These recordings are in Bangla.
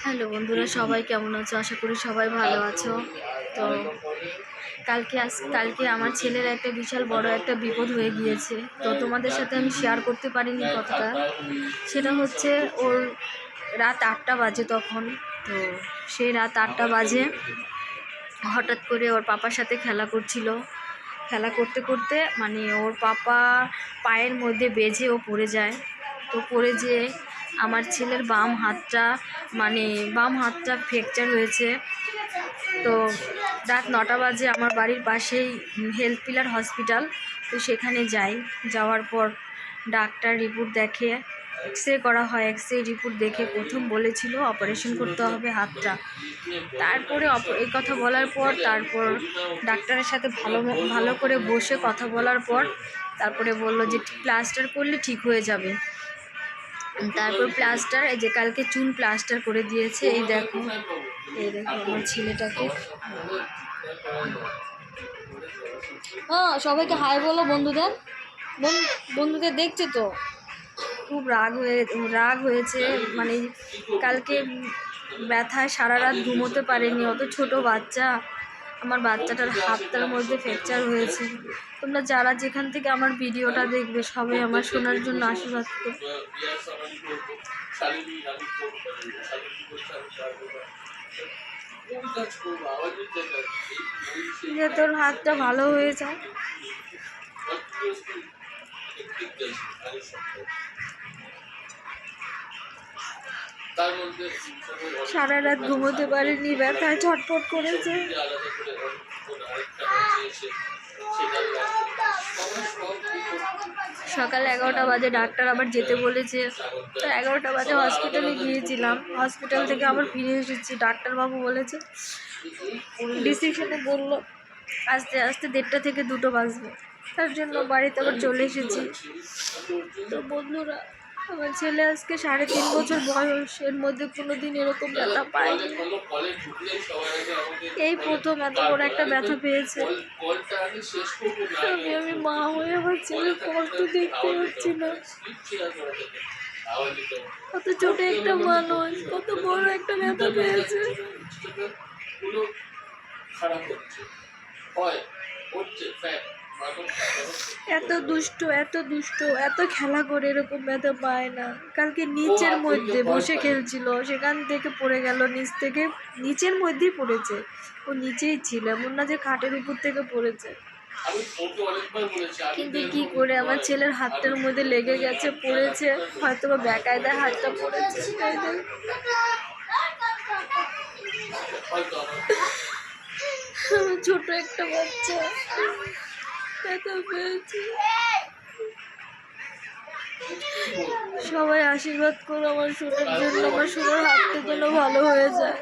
হ্যালো বন্ধুরা, সবাই কেমন আছো? আশা করি সবাই ভালো আছো। তো কালকে আমার ছেলের একটা বিশাল বড় একটা বিপদ হয়ে গিয়েছে। তো তোমাদের সাথে আমি শেয়ার করতে পারিনি কথাটা। সেটা হচ্ছে ওর রাত 8টা বাজে তখন। তো সেই রাত 8টা বাজে হঠাৎ করে ওর পাপার সাথে খেলা করছিল। খেলা করতে করতে মানে ওর পাপা পায়ের মধ্যে বেজে ও পড়ে যায়। তো পড়ে যেয়ে আমার ছেলের বাম হাতটা ফ্র্যাকচার হয়েছে। তো রাত 9টা বাজে আমার বাড়ির পাশেই হেলথ পিলার হসপিটাল। তো সেখানে যাওয়ার পর ডাক্তার রিপোর্ট দেখে, এক্স রে করা হয়। এক্স রে রিপোর্ট দেখে প্রথম বলেছিল অপারেশন করতে হবে হাতটা। তারপরে এই কথা বলার পর তারপর ডাক্তারের সাথে ভালো করে বসে কথা বলার পর তারপরে বলল যে প্লাস্টার করলে ঠিক হয়ে যাবে। তারপর প্লাস্টার, এই যে কালকে চুন প্লাস্টার করে দিয়েছে। এই দেখো আমার ছেলেটাকে। হ্যাঁ, সবাইকে হাই বলো বন্ধুদের। বন্ধুদের দেখছে তো। খুব রাগ হয়েছে, মানে কালকে ব্যথায় সারা রাত ঘুমোতে পারেনি। অত ছোট বাচ্চা, আমার বাচ্চাটার হাতটার মধ্যে ফ্র্যাকচার হয়েছে। তোমরা যারা যেখান থেকে আমার ভিডিওটা দেখবে সবাই আমার শোনার জন্য আশীর্বাদ করো। যে তোর হাতটা ভালো হয়ে যায়। সারা রাত ঘুমোতে পারেনি, ব্যথায় ছটফট করেছে। সকাল 11টা বাজে ডাক্তার আবার যেতে বলেছে। তো 11টা বাজে হসপিটালে গিয়েছিলাম। হসপিটাল থেকে আবার ফিরে এসেছি। ডাক্তারবাবু বলেছে, ডিসিশনে বললো আস্তে আস্তে 1:30 থেকে 2টো বাজবে। তার জন্য বাড়িতে আবার চলে এসেছি। তো বন্ধুরা, আমার ছেলে আজকে 3.5 বছর বয়স, এর মধ্যে কোনোদিন এরকম ব্যথা পায়নি। এই প্রথম এত বড় একটা ব্যথা পেয়েছে। আমি মা হয়ে আমার ছেলের কষ্ট দেখতে পাচ্ছি না। কত ছোট একটা মানুষ, কত বড় একটা ব্যথা পেয়েছে। এত দুষ্ট, এত খেলা করে এরকম ব্যথা পায় না। কালকে নিচের মধ্যে বসে খেলছিল, সেখান থেকে পড়ে গেল। নিচের মধ্যেই পড়েছে। ও নিচেই ছিল, এমন না যে খাটের উপর থেকে পড়েছে। কিন্তু কি করে আমার ছেলের হাতটার মধ্যে লেগে গেছে, পড়েছে। হয়তো বা বেকায়দায় হাতটা পড়েছে। ছোট একটা বাচ্চা ব্যথা পেয়েছে। সবাই আশীর্বাদ করো আমার সোনার জন্য, আমার সোনার হাতটা যেন ভালো হয়ে যায়।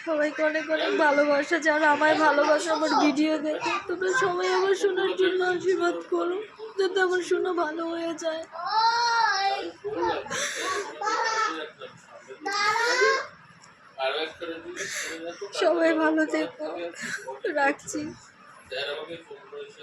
সবাইকে অনেক অনেক ভালোবাসা। যারা আমায় ভালোবাসা, আমার ভিডিও দেখে, তোমরা সবাই আমার সোনার জন্য আশীর্বাদ করো যাতে আমার সোনা ভালো হয়ে যায়। সবাই ভালো থেকো, রাখছি।